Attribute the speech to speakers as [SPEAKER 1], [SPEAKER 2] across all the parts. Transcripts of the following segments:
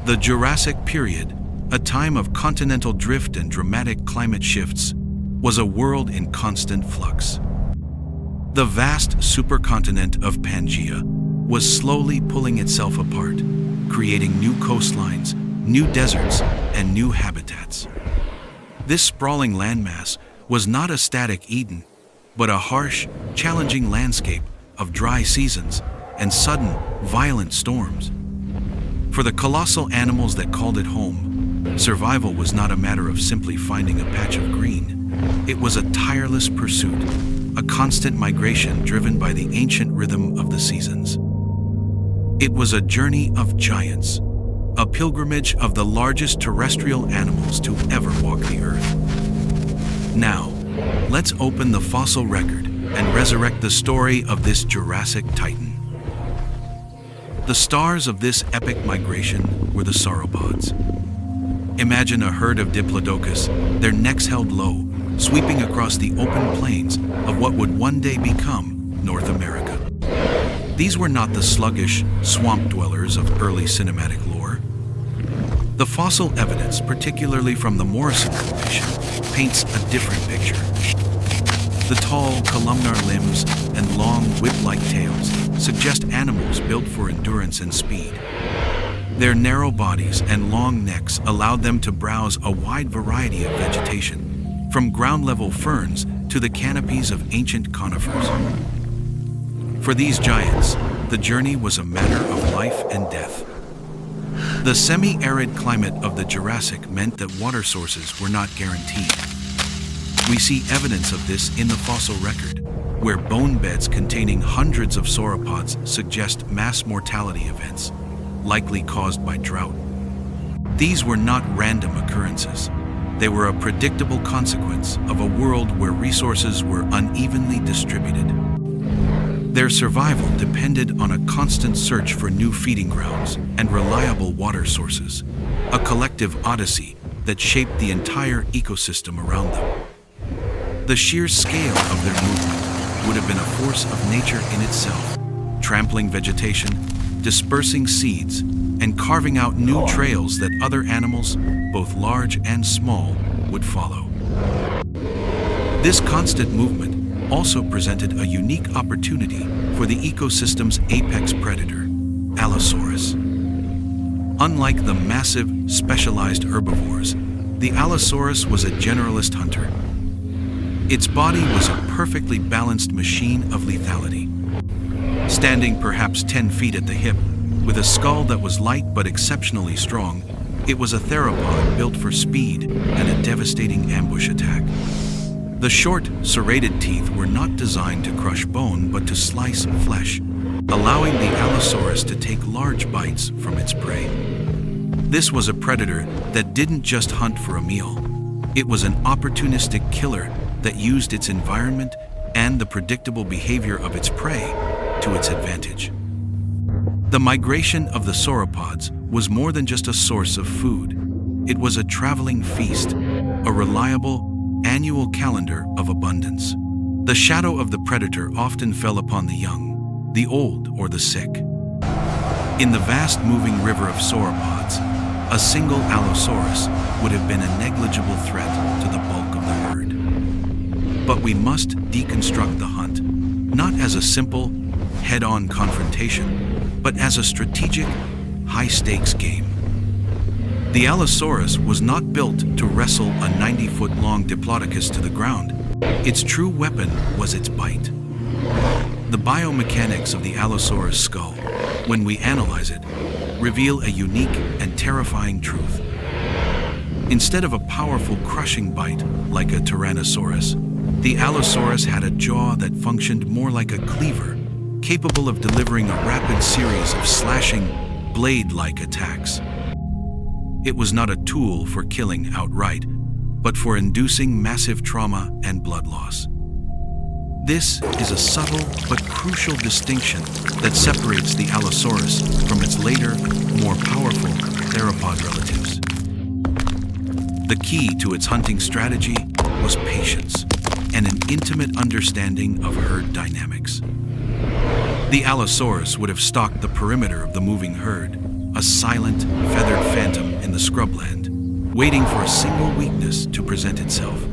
[SPEAKER 1] The Jurassic period, a time of continental drift and dramatic climate shifts, was a world in constant flux. The vast supercontinent of Pangaea was slowly pulling itself apart, creating new coastlines, new deserts, and new habitats. This sprawling landmass was not a static Eden, but a harsh, challenging landscape of dry seasons and sudden, violent storms. For the colossal animals that called it home, survival was not a matter of simply finding a patch of green. It was a tireless pursuit, a constant migration driven by the ancient rhythm of the seasons. It was a journey of giants, a pilgrimage of the largest terrestrial animals to ever walk the earth. Now, let's open the fossil record and resurrect the story of this Jurassic titan. The stars of this epic migration were the sauropods. Imagine a herd of Diplodocus, their necks held low, sweeping across the open plains of what would one day become North America. These were not the sluggish, swamp dwellers of early cinematic lore. The fossil evidence, particularly from the Morrison Formation, paints a different picture. The tall, columnar limbs and long, whip-like tails suggest animals built for endurance and speed. Their narrow bodies and long necks allowed them to browse a wide variety of vegetation, from ground-level ferns to the canopies of ancient conifers. For these giants, the journey was a matter of life and death. The semi-arid climate of the Jurassic meant that water sources were not guaranteed. We see evidence of this in the fossil record, where bone beds containing hundreds of sauropods suggest mass mortality events, likely caused by drought. These were not random occurrences. They were a predictable consequence of a world where resources were unevenly distributed. Their survival depended on a constant search for new feeding grounds and reliable water sources, a collective odyssey that shaped the entire ecosystem around them. The sheer scale of their movement would have been a force of nature in itself, trampling vegetation, dispersing seeds, and carving out new trails that other animals, both large and small, would follow. This constant movement also presented a unique opportunity for the ecosystem's apex predator, Allosaurus. Unlike the massive, specialized herbivores, the Allosaurus was a generalist hunter. Its body was a perfectly balanced machine of lethality. Standing perhaps 10 feet at the hip, with a skull that was light but exceptionally strong, it was a theropod built for speed and a devastating ambush attack. The short, serrated teeth were not designed to crush bone but to slice flesh, allowing the Allosaurus to take large bites from its prey. This was a predator that didn't just hunt for a meal. It was an opportunistic killer that used its environment and the predictable behavior of its prey to its advantage. The migration of the sauropods was more than just a source of food. It was a traveling feast, a reliable, annual calendar of abundance. The shadow of the predator often fell upon the young, the old, or the sick. In the vast moving river of sauropods, a single Allosaurus would have been a negligible threat to the bulk of the herd. But we must deconstruct the hunt, not as a simple, head-on confrontation, but as a strategic, high-stakes game. The Allosaurus was not built to wrestle a 90-foot-long Diplodocus to the ground. Its true weapon was its bite. The biomechanics of the Allosaurus skull, when we analyze it, reveal a unique and terrifying truth. Instead of a powerful crushing bite like a Tyrannosaurus, the Allosaurus had a jaw that functioned more like a cleaver, capable of delivering a rapid series of slashing, blade-like attacks. It was not a tool for killing outright, but for inducing massive trauma and blood loss. This is a subtle but crucial distinction that separates the Allosaurus from its later, more powerful theropod relatives. The key to its hunting strategy was patience and an intimate understanding of herd dynamics. The Allosaurus would have stalked the perimeter of the moving herd, a silent, feathered family waiting for a single weakness to present itself.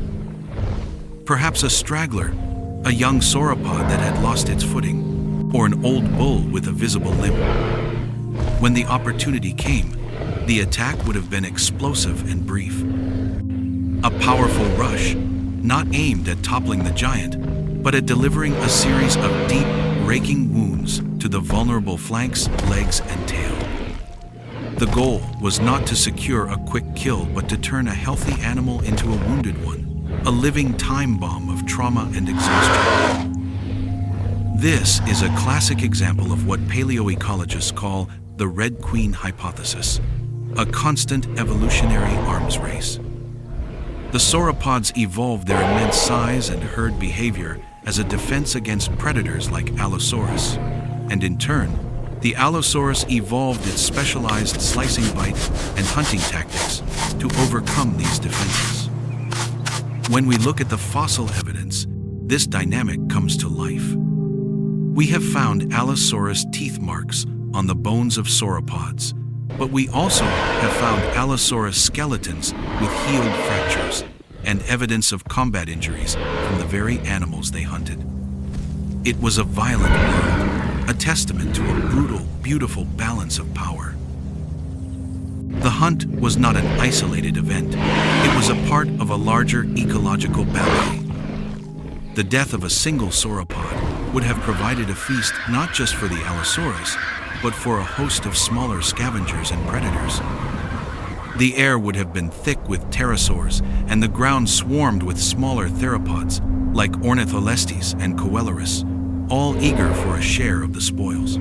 [SPEAKER 1] Perhaps a straggler, a young sauropod that had lost its footing, or an old bull with a visible limp. When the opportunity came, the attack would have been explosive and brief. A powerful rush, not aimed at toppling the giant, but at delivering a series of deep, raking wounds to the vulnerable flanks, legs, and tail. The goal was not to secure a quick kill, but to turn a healthy animal into a wounded one, a living time bomb of trauma and exhaustion. This is a classic example of what paleoecologists call the Red Queen hypothesis, a constant evolutionary arms race. The sauropods evolved their immense size and herd behavior as a defense against predators like Allosaurus, and in turn, the Allosaurus evolved its specialized slicing bite and hunting tactics to overcome these defenses. When we look at the fossil evidence, this dynamic comes to life. We have found Allosaurus teeth marks on the bones of sauropods, but we also have found Allosaurus skeletons with healed fractures and evidence of combat injuries from the very animals they hunted. It was a violent world, a testament to a brutal, beautiful balance of power. The hunt was not an isolated event. It was a part of a larger ecological ballet. The death of a single sauropod would have provided a feast not just for the Allosaurus, but for a host of smaller scavengers and predators. The air would have been thick with pterosaurs, and the ground swarmed with smaller theropods like Ornitholestes and Coelurus, all eager for a share of the spoils.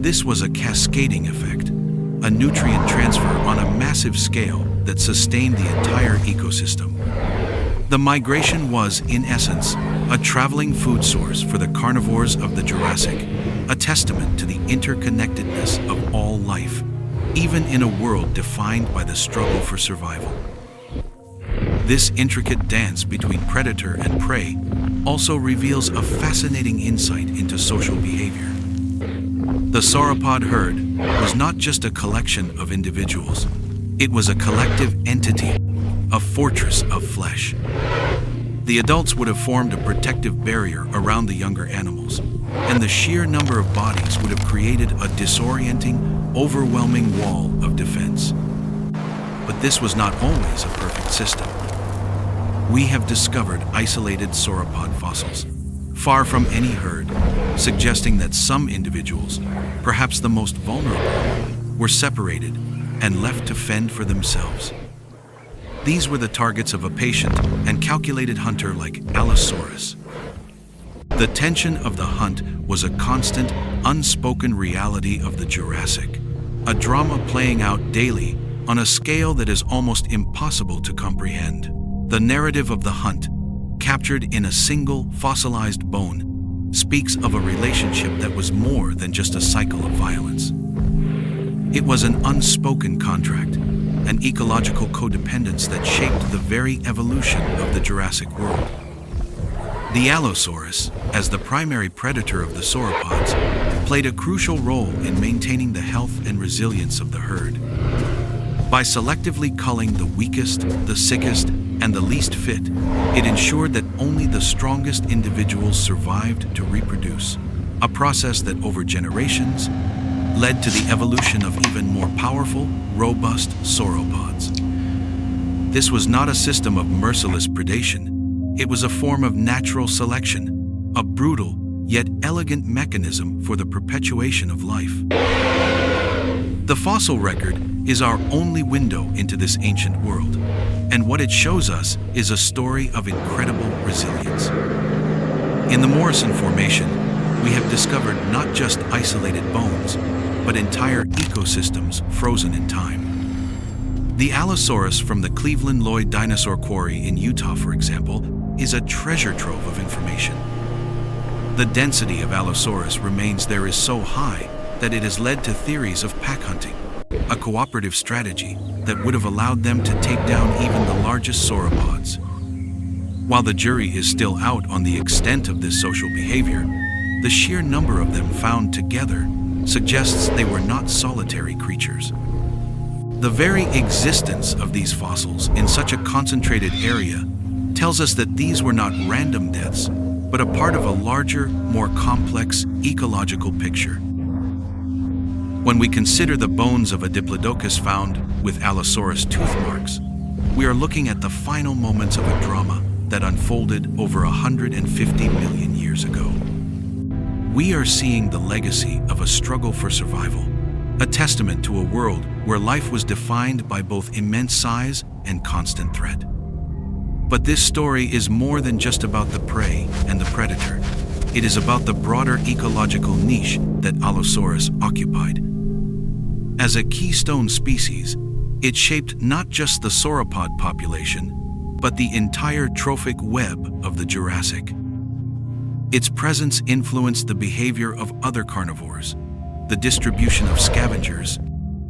[SPEAKER 1] This was a cascading effect, a nutrient transfer on a massive scale that sustained the entire ecosystem. The migration was, in essence, a traveling food source for the carnivores of the Jurassic, a testament to the interconnectedness of all life, even in a world defined by the struggle for survival. This intricate dance between predator and prey also reveals a fascinating insight into social behavior. The sauropod herd was not just a collection of individuals. It was a collective entity, a fortress of flesh. The adults would have formed a protective barrier around the younger animals, and the sheer number of bodies would have created a disorienting, overwhelming wall of defense. But this was not always a perfect system. We have discovered isolated sauropod fossils, far from any herd, suggesting that some individuals, perhaps the most vulnerable, were separated and left to fend for themselves. These were the targets of a patient and calculated hunter like Allosaurus. The tension of the hunt was a constant, unspoken reality of the Jurassic, a drama playing out daily on a scale that is almost impossible to comprehend. The narrative of the hunt, captured in a single fossilized bone, speaks of a relationship that was more than just a cycle of violence. It was an unspoken contract, an ecological codependence that shaped the very evolution of the Jurassic world. The Allosaurus, as the primary predator of the sauropods, played a crucial role in maintaining the health and resilience of the herd. By selectively culling the weakest, the sickest, and the least fit, it ensured that only the strongest individuals survived to reproduce, a process that over generations led to the evolution of even more powerful, robust sauropods. This was not a system of merciless predation. It was a form of natural selection, a brutal yet elegant mechanism for the perpetuation of life. The fossil record is our only window into this ancient world, and what it shows us is a story of incredible resilience. In the Morrison Formation, we have discovered not just isolated bones, but entire ecosystems frozen in time. The Allosaurus from the Cleveland Lloyd Dinosaur Quarry in Utah, for example, is a treasure trove of information. The density of Allosaurus remains there is so high that it has led to theories of pack hunting, a cooperative strategy that would have allowed them to take down even the largest sauropods. While the jury is still out on the extent of this social behavior, the sheer number of them found together suggests they were not solitary creatures. The very existence of these fossils in such a concentrated area tells us that these were not random deaths, but a part of a larger, more complex ecological picture. When we consider the bones of a Diplodocus found with Allosaurus tooth marks, we are looking at the final moments of a drama that unfolded over 150 million years ago. We are seeing the legacy of a struggle for survival, a testament to a world where life was defined by both immense size and constant threat. But this story is more than just about the prey and the predator. It is about the broader ecological niche that Allosaurus occupied. As a keystone species, it shaped not just the sauropod population, but the entire trophic web of the Jurassic. Its presence influenced the behavior of other carnivores, the distribution of scavengers,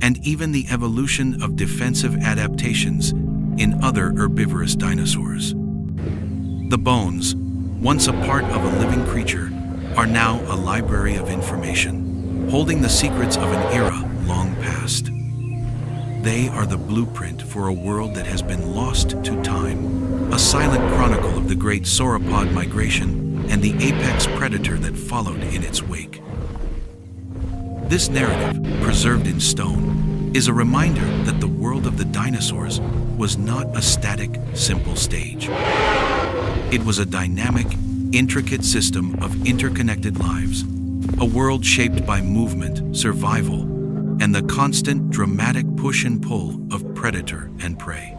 [SPEAKER 1] and even the evolution of defensive adaptations in other herbivorous dinosaurs. The bones, once a part of a living creature, are now a library of information, holding the secrets of an era long past. They are the blueprint for a world that has been lost to time, a silent chronicle of the great Sauropod migration and the apex predator that followed in its wake. This narrative, preserved in stone, is a reminder that the world of the dinosaurs was not a static, simple stage. It was a dynamic, intricate system of interconnected lives, a world shaped by movement, survival, and the constant, dramatic push and pull of predator and prey.